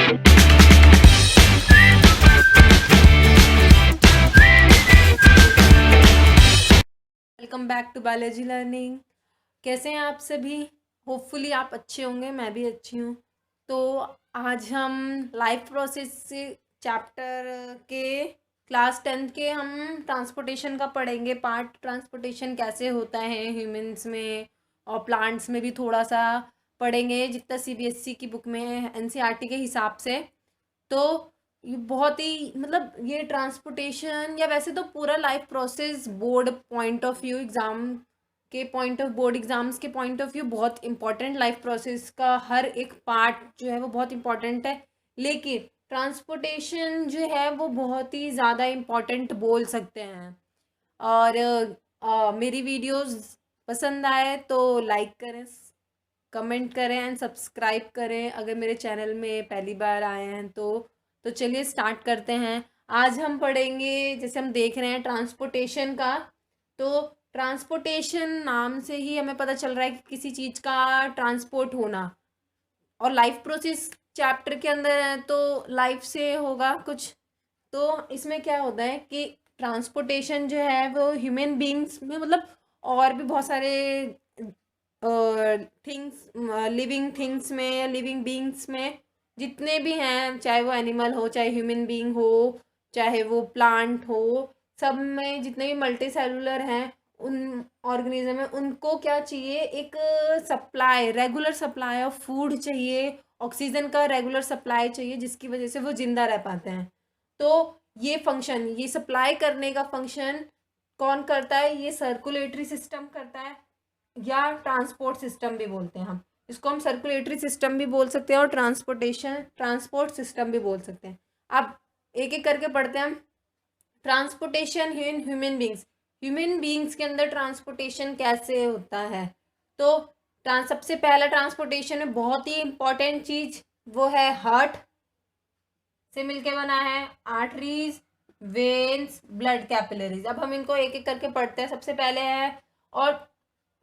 Welcome back to biology learning. कैसे हैं आप सभी? होपफुली आप अच्छे होंगे, मैं भी अच्छी हूँ। तो आज हम लाइफ प्रोसेस चैप्टर के क्लास 10th के हम ट्रांसपोर्टेशन का पढ़ेंगे पार्ट। ट्रांसपोर्टेशन कैसे होता है ह्यूमंस में और प्लांट्स में भी थोड़ा सा पढ़ेंगे, जितना सीबीएसई की बुक में है एनसीईआरटी के हिसाब से। तो ये बहुत ही मतलब ये ट्रांसपोर्टेशन या वैसे तो पूरा life process board point of view, exam के पॉइंट ऑफ बोर्ड एग्ज़ाम्स के पॉइंट ऑफ व्यू बहुत इंपॉर्टेंट, लाइफ प्रोसेस का हर एक पार्ट जो है वो बहुत इंपॉर्टेंट है। लेकिन ट्रांसपोर्टेशन जो है वो बहुत ही ज़्यादा इम्पॉर्टेंट बोल सकते हैं। और मेरी वीडियोस पसंद आए तो लाइक करें, कमेंट करें एंड सब्सक्राइब करें अगर मेरे चैनल में पहली बार आए हैं तो चलिए स्टार्ट करते हैं। आज हम पढ़ेंगे, जैसे हम देख रहे हैं ट्रांसपोर्टेशन का। तो ट्रांसपोर्टेशन नाम से ही हमें पता चल रहा है कि किसी चीज़ का ट्रांसपोर्ट होना, और लाइफ प्रोसेस चैप्टर के अंदर है तो लाइफ से होगा कुछ। तो इसमें क्या होता है कि ट्रांसपोर्टेशन जो है वो ह्यूमन बींग्स में, मतलब और भी बहुत सारे थिंग्स, लिविंग थिंग्स में या लिविंग बींग्स में जितने भी हैं, चाहे वो एनिमल हो, चाहे ह्यूमन बींग हो, चाहे वो प्लांट हो, सब में जितने भी मल्टी सेलुलर हैं उन ऑर्गेनिज्म में, उनको क्या चाहिए, एक supply, regular supply of food चाहिए, ऑक्सीजन का रेगुलर सप्लाई चाहिए, जिसकी वजह से वो जिंदा रह पाते हैं। तो ये फंक्शन, ये सप्लाई करने का फंक्शन कौन करता है? ये सर्कुलेटरी सिस्टम करता है, या ट्रांसपोर्ट सिस्टम भी बोलते हैं हम इसको। हम सर्कुलेटरी सिस्टम भी बोल सकते हैं और ट्रांसपोर्ट सिस्टम भी बोल सकते हैं। अब एक एक करके पढ़ते हैं हम। ट्रांसपोर्टेशन इन ह्यूमन बींग्स के अंदर ट्रांसपोर्टेशन कैसे होता है? तो सबसे पहला ट्रांसपोर्टेशन में बहुत ही इंपॉर्टेंट चीज वो है हार्ट से मिलके बना है, आर्टरीज, वेन्स, ब्लड कैपिलरीज। अब हम इनको एक एक करके पढ़ते हैं। सबसे पहले है और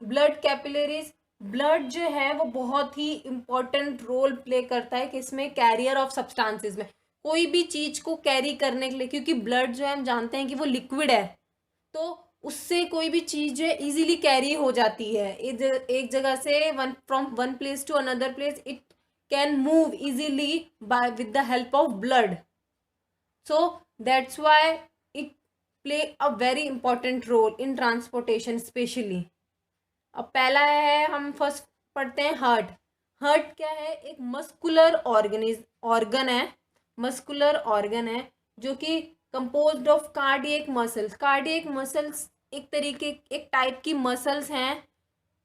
ब्लड कैपिलरीज। ब्लड जो है वो बहुत ही इंपॉर्टेंट रोल प्ले करता है कि इसमें कैरियर ऑफ सब्सटेंसेस में, कोई भी चीज को कैरी करने के लिए, क्योंकि ब्लड जो है हम जानते हैं कि वो लिक्विड है, तो उससे कोई भी चीज जो है इजीली कैरी हो जाती है। एक जगह से from one place to another place it can move easily by with the help of blood. So that's why it play a very important role in transportation specially. अब पहला है, हम फर्स्ट पढ़ते हैं हार्ट। हार्ट क्या है? एक muscular organ है, मस्कुलर ऑर्गन है जो कि composed of cardiac muscles. Cardiac muscles एक टाइप की मसल्स हैं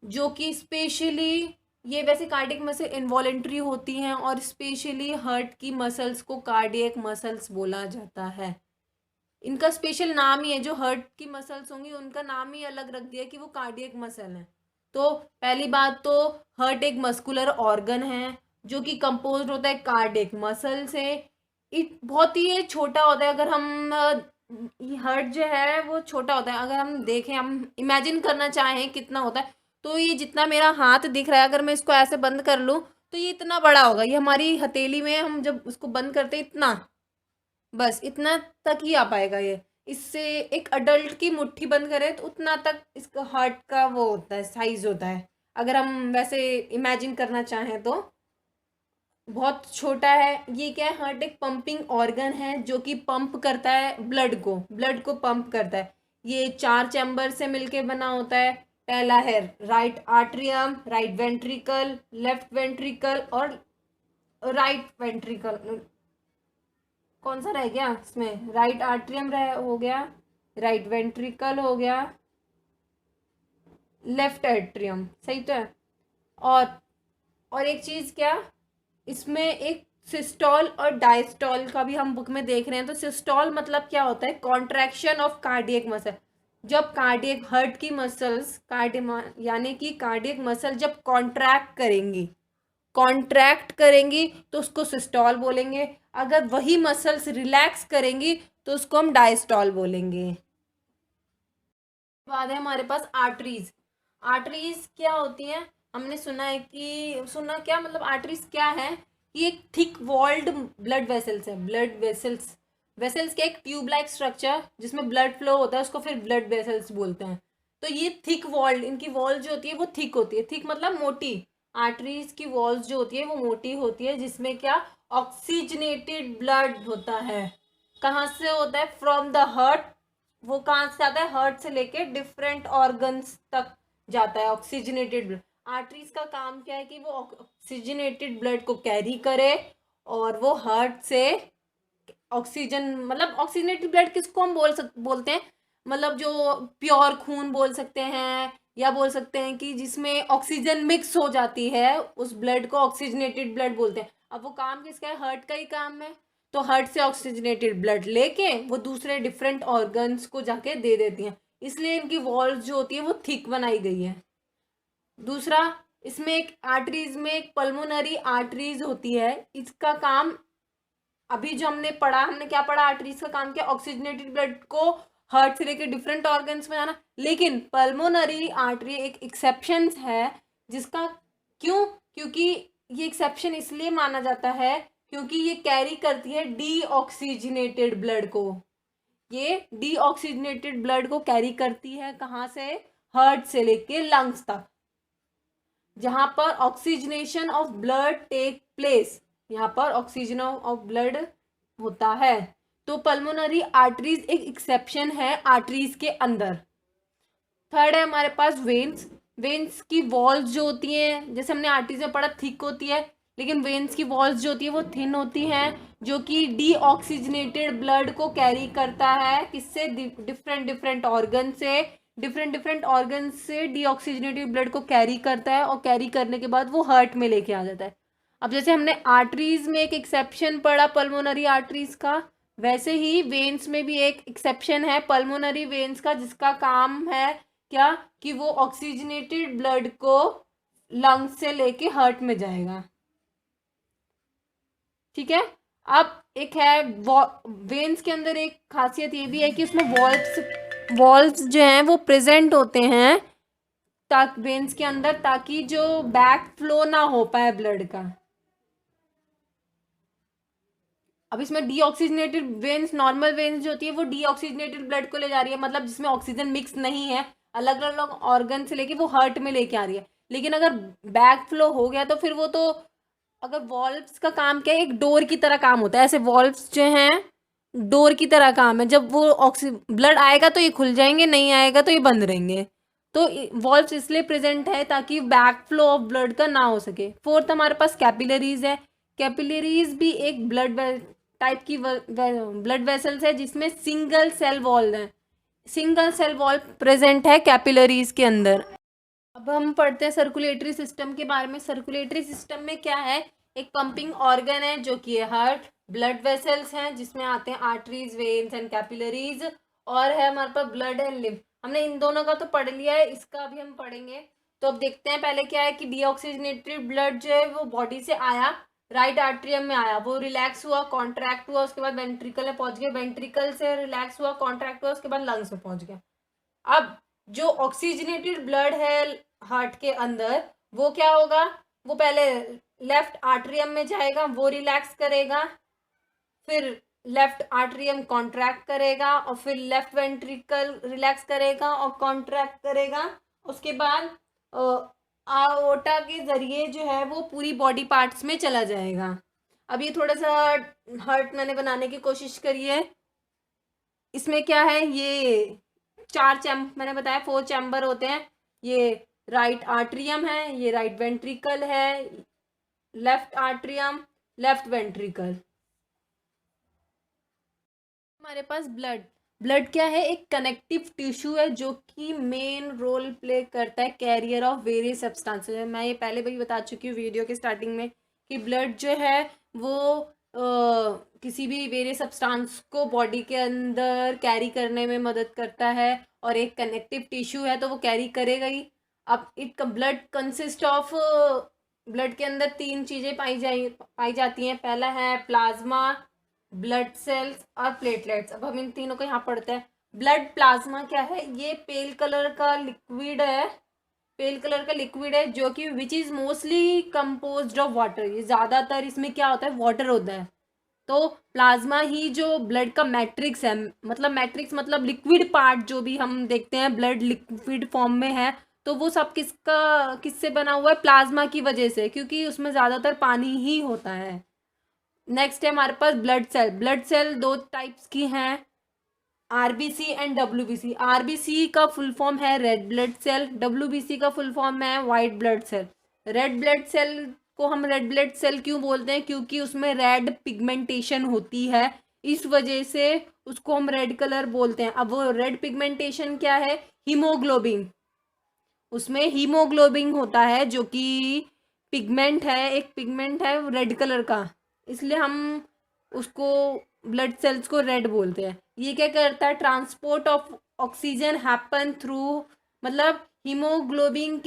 जो कि स्पेशली, ये वैसे कार्डियक मसल इनवॉलेंट्री होती हैं और स्पेशली हार्ट की मसल्स को कार्डियक मसल्स बोला जाता है। इनका स्पेशल नाम ही है, जो हार्ट की मसल्स होंगी उनका नाम ही अलग रख दिया कि वो कार्डियक मसल है। तो पहली बात तो हार्ट एक मस्कुलर ऑर्गन है जो कि कंपोज होता है कार्डियक मसल से। इट बहुत ही छोटा होता है। अगर हम हार्ट जो है वो छोटा होता है, अगर हम देखें, हम इमेजिन करना चाहें कितना होता है, तो ये जितना मेरा हाथ दिख रहा है, अगर मैं इसको ऐसे बंद कर लूँ तो ये इतना बड़ा होगा। ये हमारी हथेली में हम जब उसको बंद करते हैं इतना, बस इतना तक ही आ पाएगा ये। इससे एक अडल्ट की मुट्ठी बंद करें तो उतना तक इसका हार्ट का वो होता है, साइज होता है, अगर हम वैसे इमेजिन करना चाहें तो बहुत छोटा है। ये क्या है? हार्ट एक पंपिंग ऑर्गन है जो कि पंप करता है ब्लड को पंप करता है। ये 4 चैम्बर से मिलके बना होता है। पहला है right atrium, right ventricle, left ventricle और राइट वेंट्रिकल। कौन सा रह गया इसमें? राइट आर्ट्रियम हो गया, राइट वेंट्रिकल हो गया, लेफ्ट एट्रियम, सही तो है। और एक चीज क्या, इसमें एक सिस्टोल और डायस्टोल का भी हम बुक में देख रहे हैं। तो सिस्टोल मतलब क्या होता है? Contraction of cardiac muscle. जब कार्डियक हार्ट की मसल्स यानी कि कार्डियक मसल जब कॉन्ट्रैक्ट करेंगी तो उसको सिस्टोल बोलेंगे। अगर वही मसल्स रिलैक्स करेंगी तो उसको हम डायस्टोल बोलेंगे। बाद है हमारे पास आर्टरीज। आर्टरीज क्या होती हैं? हमने सुना है कि, सुना क्या मतलब, आर्टरीज क्या है कि एक थिक वॉल्ड ब्लड वेसल्स है। ब्लड वेसल्स, वेसल्स के एक ट्यूब लाइक स्ट्रक्चर जिसमें ब्लड फ्लो होता है, उसको फिर ब्लड वेसल्स बोलते हैं। तो ये थिक वॉल्ड, इनकी वॉल जो होती है वो थिक होती है। थिक मतलब मोटी। आर्टरीज की वॉल्स जो होती है वो मोटी होती है, जिसमें क्या ऑक्सीजनेटेड ब्लड होता है। कहाँ से होता है? From the heart. वो कहाँ से आता है? हार्ट से लेके डिफरेंट ऑर्गन्स तक जाता है ऑक्सीजनेटेड ब्लड। आर्टरीज का काम क्या है कि वो ऑक्सीजनेटेड ब्लड को कैरी करे और वो हार्ट से ऑक्सीजन, मतलब ऑक्सीजनेटेड ब्लड किसको हम बोलते हैं, मतलब जो प्योर खून बोल सकते हैं, या बोल सकते हैं कि जिसमें ऑक्सीजन मिक्स हो जाती है, उस ब्लड को ऑक्सीजनेटेड ब्लड बोलते हैं। अब वो काम किसका है? हार्ट का ही काम है। तो हार्ट से ऑक्सीजनेटेड ब्लड लेके वो दूसरे डिफरेंट ऑर्गन्स को जाके दे देती हैं, इसलिए इनकी वॉल्स जो होती है वो थिक बनाई गई है। दूसरा, इसमें एक आर्टरीज में एक पल्मोनरी आर्टरीज होती है। इसका काम अभी जो हमने पढ़ा, हमने क्या पढ़ा? आर्टरीज का काम क्या? ऑक्सीजनेटेड ब्लड को हार्ट से लेकर डिफरेंट ऑर्गन्स में जाना। लेकिन पल्मोनरी आर्टरी एक एक्सेप्शन है, जिसका क्यों? क्योंकि ये एक्सेप्शन इसलिए माना जाता है क्योंकि ये कैरी करती है डीऑक्सीजनेटेड ब्लड को। ये डीऑक्सीजनेटेड ब्लड को कैरी करती है कहाँ से? हार्ट से लेके लंग्स तक, जहां पर oxygenation of blood take place. यहाँ पर ऑक्सीजन ऑफ ब्लड होता है। तो पल्मोनरी आर्टरीज एक एक्सेप्शन है आर्टरीज के अंदर। थर्ड है हमारे पास वेन्स। वेन्स की वॉल्स जो होती हैं, जैसे हमने आर्टरीज में पढ़ा थिक होती है, लेकिन वेन्स की वॉल्स जो होती है वो थिन होती हैं, जो कि डीऑक्सीजनेटेड ब्लड को कैरी करता है किससे? डिफरेंट डिफरेंट ऑर्गन से। डिफरेंट डिफरेंट ऑर्गन से डीऑक्सीजनेटेड ब्लड को कैरी करता है, और कैरी करने के बाद वो हार्ट में लेके आ जाता है। अब जैसे हमने आर्टरीज में एक एक्सेप्शन पढ़ा पल्मोनरी आर्टरीज का, वैसे ही वेन्स में भी एक एक्सेप्शन है पल्मोनरी वेन्स का, जिसका काम है क्या? कि वो ऑक्सीजनेटेड ब्लड को लंग्स से लेके हार्ट में जाएगा। ठीक है। अब एक है वेन्स के अंदर एक खासियत ये भी है कि उसमें वॉल्व्स जो हैं वो प्रेजेंट होते हैं ताकि वेन्स के अंदर, ताकि जो बैक फ्लो ना हो पाए ब्लड का। अब इसमें डीऑक्सीजनेटेड वेन्स, नॉर्मल वेन्स जो होती है वो डीऑक्सीजनेटेड ब्लड को ले जा रही है, मतलब जिसमें ऑक्सीजन मिक्स नहीं है, अलग अलग ऑर्गन से लेके वो हार्ट में लेके आ रही है। लेकिन अगर बैक फ्लो हो गया तो फिर वो तो, अगर वॉल्व्स का काम क्या है? एक डोर की तरह काम होता है। ऐसे वॉल्व्स जो हैं डोर की तरह काम है, जब वो ब्लड आएगा तो ये खुल जाएंगे, नहीं आएगा तो ये बंद रहेंगे। तो वॉल्व्स इसलिए प्रेजेंट है ताकि बैक फ्लो ऑफ ब्लड का ना हो सके। फोर्थ हमारे पास कैपिलरीज है। कैपिलरीज भी एक ब्लड टाइप की ब्लड वेसल्स है, जिसमें सिंगल सेल वॉल है। सिंगल सेल वॉल प्रेजेंट है कैपिलरीज के अंदर। अब हम पढ़ते हैं सर्कुलेटरी सिस्टम के बारे में। सर्कुलेटरी सिस्टम में क्या है? एक पंपिंग ऑर्गन है जो कि हार्ट, ब्लड वेसल्स हैं जिसमें आते हैं आर्टरीज, वेन्स एंड कैपिलरीज, और है हमारे पास ब्लड एंड लिम्फ। हमने इन दोनों का तो पढ़ लिया है, इसका भी हम पढ़ेंगे। तो अब देखते हैं पहले क्या है कि डीऑक्सीजनेटेड ब्लड जो है वो बॉडी से आया, राइट आर्ट्रियम में आया, वो रिलैक्स हुआ, कॉन्ट्रैक्ट हुआ, उसके बाद वेंट्रिकल में पहुंच गया, वेंट्रिकल से रिलैक्स हुआ, कॉन्ट्रैक्ट हुआ, उसके बाद लंग्स में पहुंच गया। अब जो ऑक्सीजनेटेड ब्लड है हार्ट के अंदर, वो क्या होगा? वो पहले लेफ्ट आर्ट्रियम में जाएगा, वो रिलैक्स करेगा, फिर लेफ्ट आर्ट्रियम कॉन्ट्रैक्ट करेगा, और फिर लेफ्ट वेंट्रिकल रिलैक्स करेगा और कॉन्ट्रैक्ट करेगा। उसके बाद आओर्टा के जरिए जो है वो पूरी बॉडी पार्ट्स में चला जाएगा। अब ये थोड़ा सा हार्ट मैंने बनाने की कोशिश करी है। इसमें क्या है? ये मैंने बताया 4 चैम्बर होते हैं। ये राइट आर्ट्रियम है, ये राइट वेंट्रिकल है, लेफ्ट आर्ट्रियम, लेफ्ट वेंट्रिकल। हमारे पास ब्लड क्या है? एक कनेक्टिव टिश्यू है जो कि मेन रोल प्ले करता है कैरियर ऑफ वेरियस सब्सटेंसेस। मैं ये पहले भी बता चुकी हूँ वीडियो के स्टार्टिंग में कि ब्लड जो है वो किसी भी वेरियस सब्सटेंस को बॉडी के अंदर कैरी करने में मदद करता है, और एक कनेक्टिव टिश्यू है तो वो कैरी करेगा ही। अब ब्लड कंसिस्ट ऑफ, ब्लड के अंदर 3 चीज़ें पाई जाती हैं। पहला है प्लाज्मा, ब्लड सेल्स और प्लेटलेट्स। अब हम इन तीनों को यहाँ पढ़ते हैं। ब्लड प्लाज्मा क्या है? ये पेल कलर का लिक्विड है। पेल कलर का लिक्विड है जो कि which is mostly composed of water. ये ज़्यादातर इसमें क्या होता है, वाटर होता है। तो प्लाज्मा ही जो ब्लड का मैट्रिक्स है, मतलब मैट्रिक्स मतलब लिक्विड पार्ट जो भी हम देखते हैं ब्लड लिक्विड फॉर्म में है, तो वो सब किससे बना हुआ है, प्लाज्मा की वजह से, क्योंकि उसमें ज़्यादातर पानी ही होता है। नेक्स्ट है हमारे पास ब्लड सेल। ब्लड सेल दो टाइप्स की हैं, आरबीसी एंड डब्ल्यूबीसी। आरबीसी का फुल फॉर्म है रेड ब्लड सेल, डब्ल्यूबीसी का फुल फॉर्म है white blood cell. Red blood cell को हम रेड ब्लड सेल क्यों बोलते हैं, क्योंकि उसमें रेड पिगमेंटेशन होती है, इस वजह से उसको हम रेड कलर बोलते हैं। अब वो रेड पिगमेंटेशन क्या है, हीमोग्लोबिन, उसमें हीमोग्लोबिन होता है जो कि पिगमेंट है, एक पिगमेंट है रेड कलर का, इसलिए हम उसको ब्लड सेल्स को रेड बोलते हैं। ये क्या करता है, transport of oxygen happen through, मतलब हीमोग्लोबिन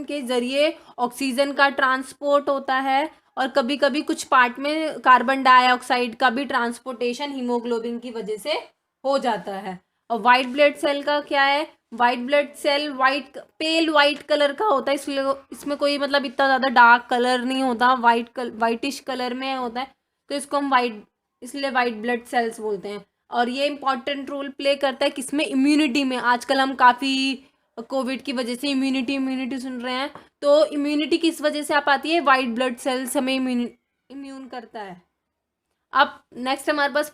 के जरिए ऑक्सीजन का ट्रांसपोर्ट होता है, और कभी कभी कुछ पार्ट में कार्बन डाइऑक्साइड का भी ट्रांसपोर्टेशन हीमोग्लोबिन की वजह से हो जाता है। और वाइट ब्लड सेल का क्या है, वाइट ब्लड सेल पेल वाइट कलर का होता है, इसलिए इसमें कोई मतलब इतना ज़्यादा डार्क कलर नहीं होता, वाइटिश कलर में होता है, तो इसको हम इसलिए वाइट ब्लड सेल्स बोलते हैं। और ये इंपॉर्टेंट रोल प्ले करता है किसमें, इम्यूनिटी में। आजकल हम काफ़ी कोविड की वजह से इम्यूनिटी सुन रहे हैं, तो इम्यूनिटी किस वजह से आप आती है, वाइट ब्लड सेल्स हमें इम्यून करता है। अब नेक्स्ट हमारे पास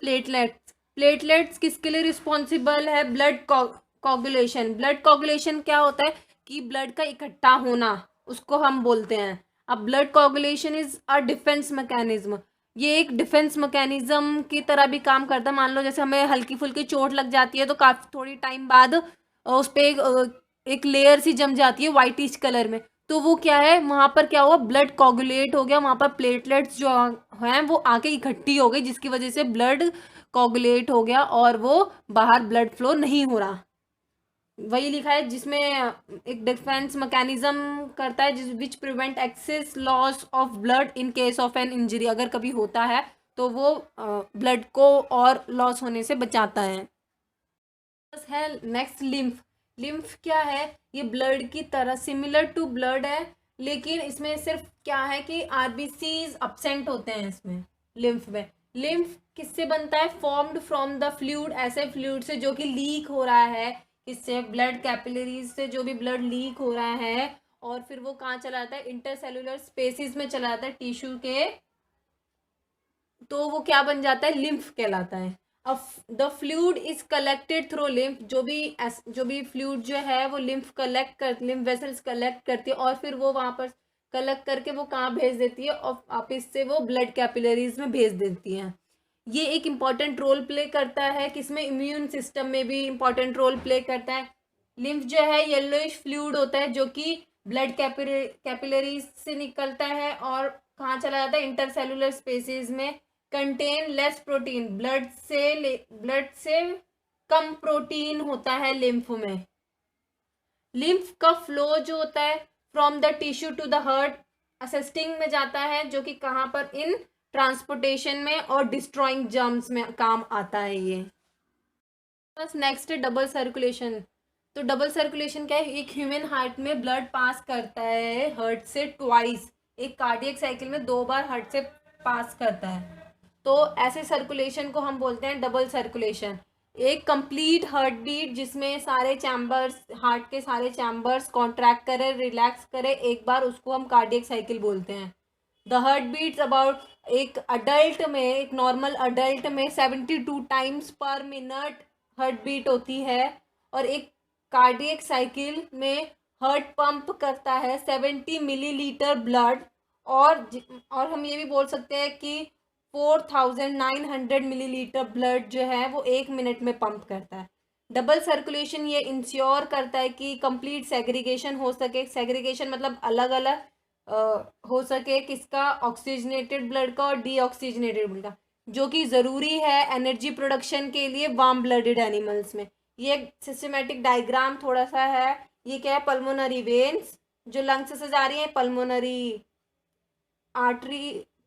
प्लेटलेट्स किसके लिए रिस्पॉन्सिबल है, ब्लड कोगुलेशन। ब्लड कोगुलेशन क्या होता है कि ब्लड का इकट्ठा होना, उसको हम बोलते हैं। अब blood coagulation is a defence mechanism, ये एक डिफेंस मैकेनिज्म की तरह भी काम करता है। मान लो जैसे हमें हल्की फुल्की चोट लग जाती है, तो काफ़ी थोड़ी टाइम बाद उस पर एक लेयर सी जम जाती है वाइटिश कलर में, तो वो क्या है, वहाँ पर क्या हुआ, ब्लड कोगुलेट हो गया, वहाँ पर प्लेटलेट्स जो हैं वो आके इकट्ठी हो गई, जिसकी वजह से ब्लड कोगुलेट हो गया और वो बाहर ब्लड फ्लो नहीं हो रहा। वही लिखा है जिसमें एक डिफेंस मैकेनिज्म करता है which prevent excess loss of blood in case of an injury. अगर कभी होता है तो वो ब्लड को और लॉस होने से बचाता है। नेक्स्ट लिम्फ क्या है, ये ब्लड की तरह सिमिलर टू ब्लड है, लेकिन इसमें सिर्फ क्या है कि आरबीसीज अब्सेंट होते हैं इसमें लिम्फ में। लिम्फ किससे बनता है, फॉर्म्ड फ्रॉम द फ्लूइड, ऐसे फ्लूइड से जो कि लीक हो रहा है, किससे, ब्लड कैपिलरीज से जो भी ब्लड लीक हो रहा है, और फिर वो कहाँ चला जाता है, इंटरसेलुलर स्पेसिस में चला जाता है टिश्यू के, तो वो क्या बन जाता है, लिम्फ कहलाता है। अब the fluid is collected through lymph, जो भी फ्लूइड जो है वो लिम्फ वेसल्स कलेक्ट करती है, और फिर वो वहाँ पर कलेक्ट करके वो कहाँ भेज देती है, और वापस से वो ब्लड कैपिलरीज में भेज देती है। ये एक इम्पॉर्टेंट रोल प्ले करता है किसमें, इम्यून सिस्टम में भी इम्पॉर्टेंट रोल प्ले करता है। लिम्फ जो है येलोइश फ्लूइड होता है जो कि ब्लड कैपिलरीज से निकलता है और कहाँ चला जाता है, इंटरसेलुलर स्पेसिस में। कंटेन लेस प्रोटीन, ब्लड से कम प्रोटीन होता है लिम्फ में। लिम्फ का फ्लो जो होता है from the tissue to the heart assisting में जाता है, जो कि कहाँ पर, इन ट्रांसपोर्टेशन में और डिस्ट्रॉइंग जर्म्स में काम आता है ये। बस नेक्स्ट है डबल सर्कुलेशन। तो डबल सर्कुलेशन क्या है, एक ह्यूमन हार्ट में ब्लड पास करता है हार्ट से ट्वाइस, एक कार्डियक साइकिल में 2 बार हार्ट से पास करता है, तो ऐसे सर्कुलेशन को हम बोलते हैं डबल सर्कुलेशन। एक कंप्लीट हार्ट बीट जिसमें सारे चैम्बर्स, हार्ट के सारे चैम्बर्स कॉन्ट्रैक्ट करे, रिलैक्स करे एक बार, उसको हम कार्डियक साइकिल बोलते हैं। द हार्ट बीट्स अबाउट, एक नॉर्मल अडल्ट में 72 टाइम्स पर मिनट हार्ट बीट होती है, और एक कार्डियक साइकिल में हार्ट पंप करता है 70 मिलीलीटर ब्लड, और हम ये भी बोल सकते हैं कि 4900 मिलीलीटर ब्लड जो है वो 1 मिनट में पंप करता है। डबल सर्कुलेशन ये इंश्योर करता है कि कंप्लीट सेग्रीगेशन हो सके, सेग्रीगेशन मतलब अलग अलग हो सके किसका, ऑक्सीजनेटेड ब्लड का और डीऑक्सीजनेटेड ब्लड का, जो कि ज़रूरी है एनर्जी प्रोडक्शन के लिए वार्म ब्लडेड एनिमल्स में। ये सिस्टमेटिक डायग्राम थोड़ा सा है, ये क्या है, पल्मोनरी वेन्स जो लंग्स से जा रही हैं,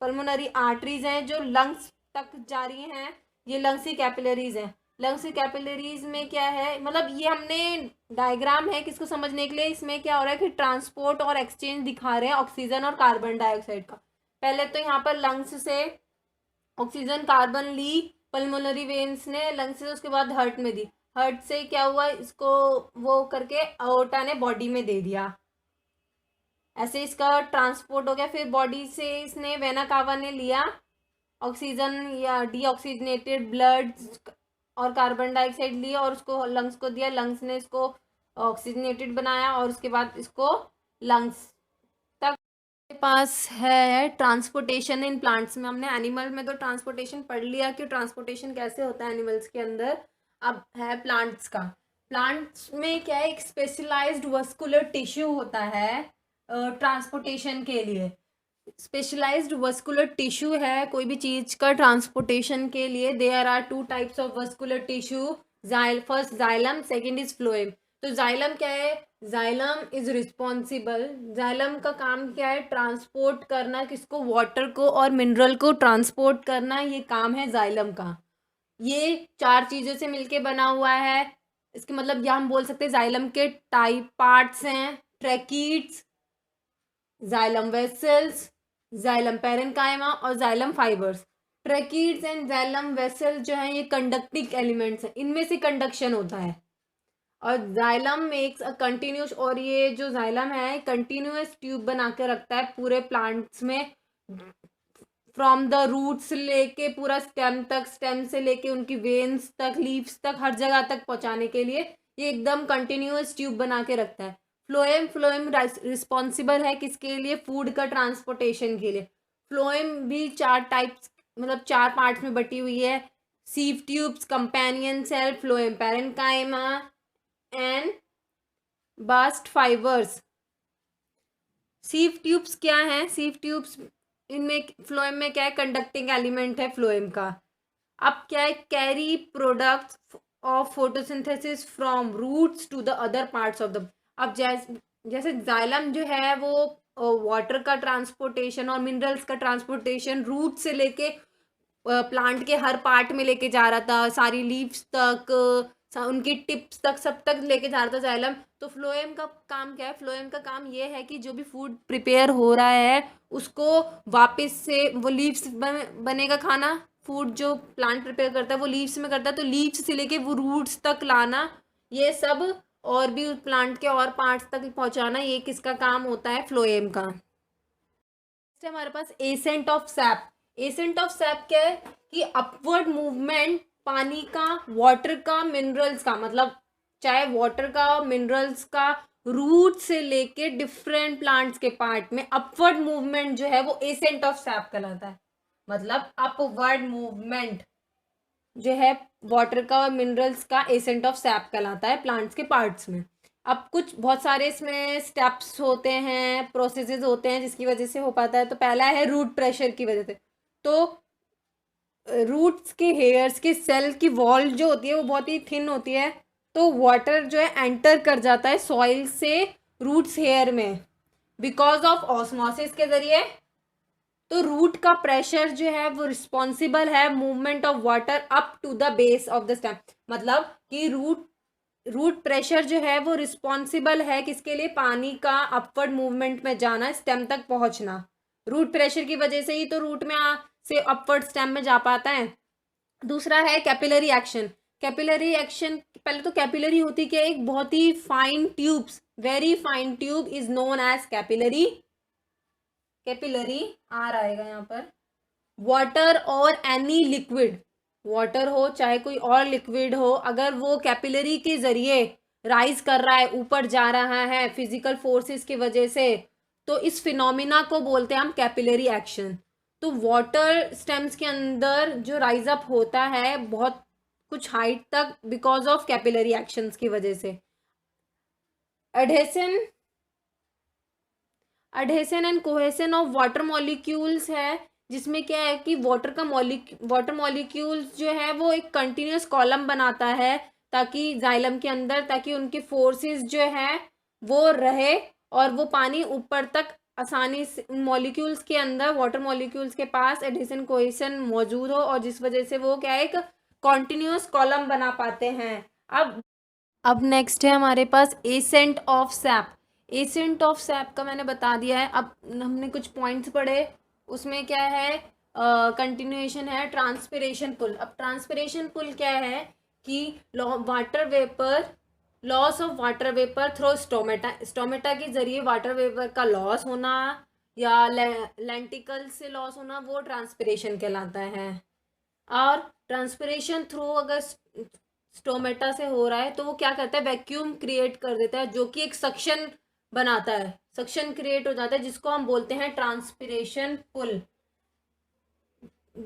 पल्मोनरी आर्टरीज हैं जो लंग्स तक जा रही हैं, ये लंग्स की कैपिलरीज हैं। लंग्स की कैपिलरीज में क्या है, मतलब ये हमने डायग्राम है किसको समझने के लिए, इसमें क्या हो रहा है कि ट्रांसपोर्ट और एक्सचेंज दिखा रहे हैं ऑक्सीजन और कार्बन डाइऑक्साइड का। पहले तो यहाँ पर लंग्स से ऑक्सीजन कार्बन ली पल्मोनरी वेन्स ने लंग्स से, उसके बाद हार्ट में दी, हार्ट से क्या हुआ, इसको वो करके अओर्टा ने बॉडी में दे दिया, ऐसे इसका ट्रांसपोर्ट हो गया। फिर बॉडी से इसने वेना कावा ने लिया ऑक्सीजन या डीऑक्सीजनेटेड ब्लड और कार्बन डाइऑक्साइड लिया और उसको लंग्स को दिया, लंग्स ने इसको ऑक्सीजनेटेड बनाया और उसके बाद इसको लंग्स तक पास है। ट्रांसपोर्टेशन इन प्लांट्स में, हमने एनिमल में तो ट्रांसपोर्टेशन पढ़ लिया कि ट्रांसपोर्टेशन कैसे होता है एनिमल्स के अंदर। अब है प्लांट्स का। प्लांट्स में क्या है, एक स्पेशलाइज्ड वस्कुलर टिश्यू होता है ट्रांसपोर्टेशन के लिए। स्पेशलाइज्ड वस्कुलर टिश्यू है कोई भी चीज का ट्रांसपोर्टेशन के लिए। There are two types of vascular tissue, first xylem, second is phloem. तो जाइलम क्या है, जाइलम इज रिस्पॉन्सिबल, जाइलम का काम क्या है, ट्रांसपोर्ट करना, किसको, वाटर को और मिनरल को ट्रांसपोर्ट करना, ये काम है जाइलम का। ये चार चीजों से मिलके बना हुआ है। इसके मतलब या हम बोल सकते हैं जाइलम के टाइप पार्ट्स हैं, tracheids, xylem vessels, xylem parenchyma और xylem fibres. Tracheids and xylem vessel जो है ये कंडक्टिंग एलिमेंट्स हैं, इनमें से कंडक्शन होता है। और जाइलम मेक्स अ कंटिन्यूस, और ये जो जाइलम है कंटिन्यूस ट्यूब बना के रखता है पूरे प्लांट्स में, फ्रॉम द रूट्स लेके पूरा स्टेम तक, स्टेम से लेके उनकी वेन्स तक, लीव्स तक, हर जगह तक पहुंचाने के लिए ये एकदम कंटिन्यूस ट्यूब बना के रखता है। फ्लोएम, फ्लोएम रिस्पॉन्सिबल है किसके लिए, फूड का ट्रांसपोर्टेशन के लिए। फ्लोएम भी चार टाइप्स, मतलब चार पार्ट्स में बटी हुई है। Sieve tubes, companion cell, phloem parenchyma and bast fibres. Sieve tubes क्या है, सीव ट्यूब्स इनमें फ्लोएम में क्या है, कंडक्टिंग एलिमेंट है फ्लोएम का। अब क्या है, carry products of photosynthesis from roots to the other parts of the. अब जैसे जाइलम जो है वो वाटर का ट्रांसपोर्टेशन और मिनरल्स का ट्रांसपोर्टेशन रूट से लेके प्लांट के हर पार्ट में लेके जा रहा था, सारी लीव्स तक, उनकी टिप्स तक, सब तक लेके जा रहा था जाइलम। तो फ्लोएम का काम क्या है, फ्लोएम का काम ये है कि जो भी फूड प्रिपेयर हो रहा है उसको वापस से, वो लीव्स बनेगा खाना, फूड जो प्लांट प्रिपेयर करता है वो लीव्स में करता है, तो लीव्स से लेके वो रूट्स तक लाना, ये सब, और भी प्लांट के और पार्ट्स तक पहुंचाना, ये किसका काम होता है, फ्लोएम का। हमारे पास ascent of sap. Ascent of sap क्या है कि अपवर्ड मूवमेंट पानी का, वाटर का, मिनरल्स का, मतलब चाहे वाटर का, मिनरल्स का, रूट से लेके डिफरेंट प्लांट्स के पार्ट में अपवर्ड मूवमेंट जो है वो एसेंट ऑफ सैप कहलाता है। मतलब अपवर्ड मूवमेंट जो है वाटर का और मिनरल्स का एसेंट ऑफ सैप कहलाता है प्लांट्स के पार्ट्स में। अब कुछ बहुत सारे इसमें स्टेप्स होते हैं, प्रोसेसेस होते हैं जिसकी वजह से हो पाता है। तो पहला है रूट प्रेशर की वजह से। तो रूट्स के हेयर्स के सेल की वॉल जो होती है वो बहुत ही थिन होती है, तो वाटर जो है एंटर कर जाता है सॉइल से रूट्स हेयर में बिकॉज ऑफ ऑस्मोसिस के जरिए। तो रूट का प्रेशर जो है वो रिस्पॉन्सिबल है movement of water up to the base of the stem. मतलब कि रूट प्रेशर जो है वो रिस्पॉन्सिबल है किसके लिए, पानी का अपवर्ड मूवमेंट में जाना, स्टेम तक पहुंचना। रूट प्रेशर की वजह से ही तो रूट में से अपवर्ड स्टेम में जा पाता है। दूसरा है कैपिलरी एक्शन। कैपिलरी एक्शन, पहले तो कैपिलरी होती क्या, एक बहुत ही fine tubes, very fine tube is known as capillary. Capillary आ रहेगा यहाँ पर। वाटर और एनी लिक्विड, वाटर हो चाहे कोई और लिक्विड हो, अगर वो कैपिलरी के जरिए राइज कर रहा है, ऊपर जा रहा है फिजिकल फोर्सेस की वजह से, तो इस फिनोमिना को बोलते हैं हम कैपिलरी एक्शन। तो वाटर स्टेम्स के अंदर जो राइज अप होता है बहुत कुछ हाइट तक बिकॉज ऑफ कैपिलरी एक्शंस की वजह से। Adhesion and cohesion of water molecules है, जिसमें क्या है कि वाटर मॉलिक्यूल्स जो है वो एक कंटिन्यूस कॉलम बनाता है ताकि जाइलम के अंदर, ताकि उनके फोर्सेस जो है वो रहे और वो पानी ऊपर तक आसानी से, वाटर मॉलिक्यूल्स के पास एडहेसन कोहेसन मौजूद हो, और जिस वजह से वो क्या है, एक कॉन्टिन्यूस कॉलम बना पाते हैं। अब नेक्स्ट है हमारे पास ascent of sap. Ascent of sap का मैंने बता दिया है। अब हमने कुछ पॉइंट्स पढ़े, उसमें क्या है, कंटिन्यूएशन है ट्रांसपिरेशन पुल। अब ट्रांसपिरेशन पुल क्या है कि water vapour, loss of water vapour through stomata, stomata के जरिए वाटर वेपर का लॉस होना या लेंटिकल से लॉस होना, वो ट्रांसपिरेशन कहलाता है। और ट्रांसपिरेशन थ्रू अगर स्टोमेटा से हो रहा है तो वो क्या करता है, वैक्यूम क्रिएट कर देता है, जो कि एक सक्शन बनाता है, सक्शन क्रिएट हो जाता है, जिसको हम बोलते हैं ट्रांसपिरेशन पुल।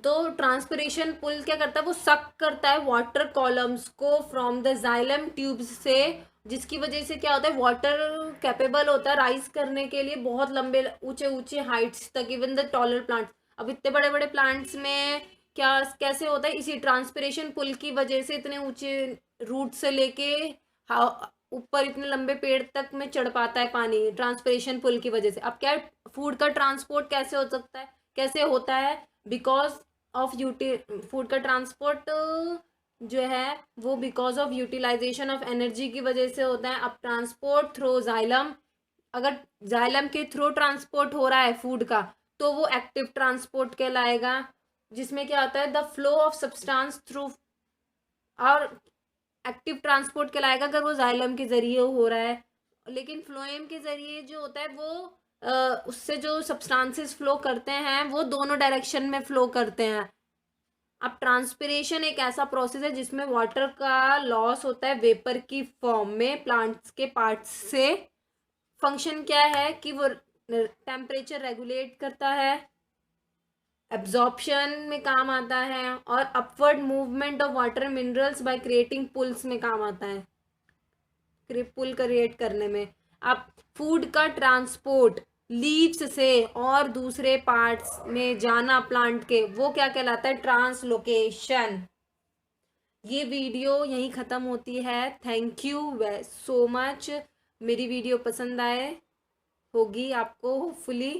तो ट्रांसपिरेशन पुल क्या करता है, वो सक करता है वाटर कॉलम्स को फ्रॉम द जाइलम ट्यूब्स से, जिसकी वजह से क्या होता है, वाटर कैपेबल होता है राइज करने के लिए बहुत लंबे ऊंचे ऊंचे हाइट्स तक, इवन द टॉलर प्लांट्स। अब इतने बड़े बड़े प्लांट्स में क्या कैसे होता है, इसी ट्रांसपिरेशन पुल की वजह से इतने ऊंचे रूट से लेके ऊपर इतने लंबे पेड़ तक में चढ़ पाता है पानी, ट्रांसपिरेशन पुल की वजह से। अब क्या फूड का ट्रांसपोर्ट कैसे हो सकता है, कैसे होता है, बिकॉज ऑफ फूड का ट्रांसपोर्ट जो है वो because of utilisation of energy की वजह से होता है। अब ट्रांसपोर्ट थ्रू जाइलम, अगर जाइलम के थ्रू ट्रांसपोर्ट हो रहा है फूड का तो वो एक्टिव ट्रांसपोर्ट कहलाएगा, जिसमें क्या होता है, the flow of substance through, और एक्टिव ट्रांसपोर्ट कहलाएगा अगर वो जाइलम के जरिए हो रहा है। लेकिन फ्लोएम के जरिए जो होता है वो उससे जो सब्सटेंसेस फ्लो करते हैं वो दोनों डायरेक्शन में फ्लो करते हैं। अब ट्रांसपिरेशन एक ऐसा प्रोसेस है जिसमें वाटर का लॉस होता है वेपर की फॉर्म में प्लांट्स के पार्ट्स से। फंक्शन क्या है कि वो टेम्परेचर रेगुलेट करता है, एब्जॉर्प्शन में काम आता है, और upward movement of water minerals by creating pulls में काम आता है, पुल क्रिएट करने में। अब फूड का ट्रांसपोर्ट लीव्स से और दूसरे पार्ट्स में जाना प्लांट के, वो क्या कहलाता है, ट्रांसलोकेशन। ये वीडियो यहीं ख़त्म होती है। Thank you so much. मेरी वीडियो पसंद आए होगी आपको होपफुली।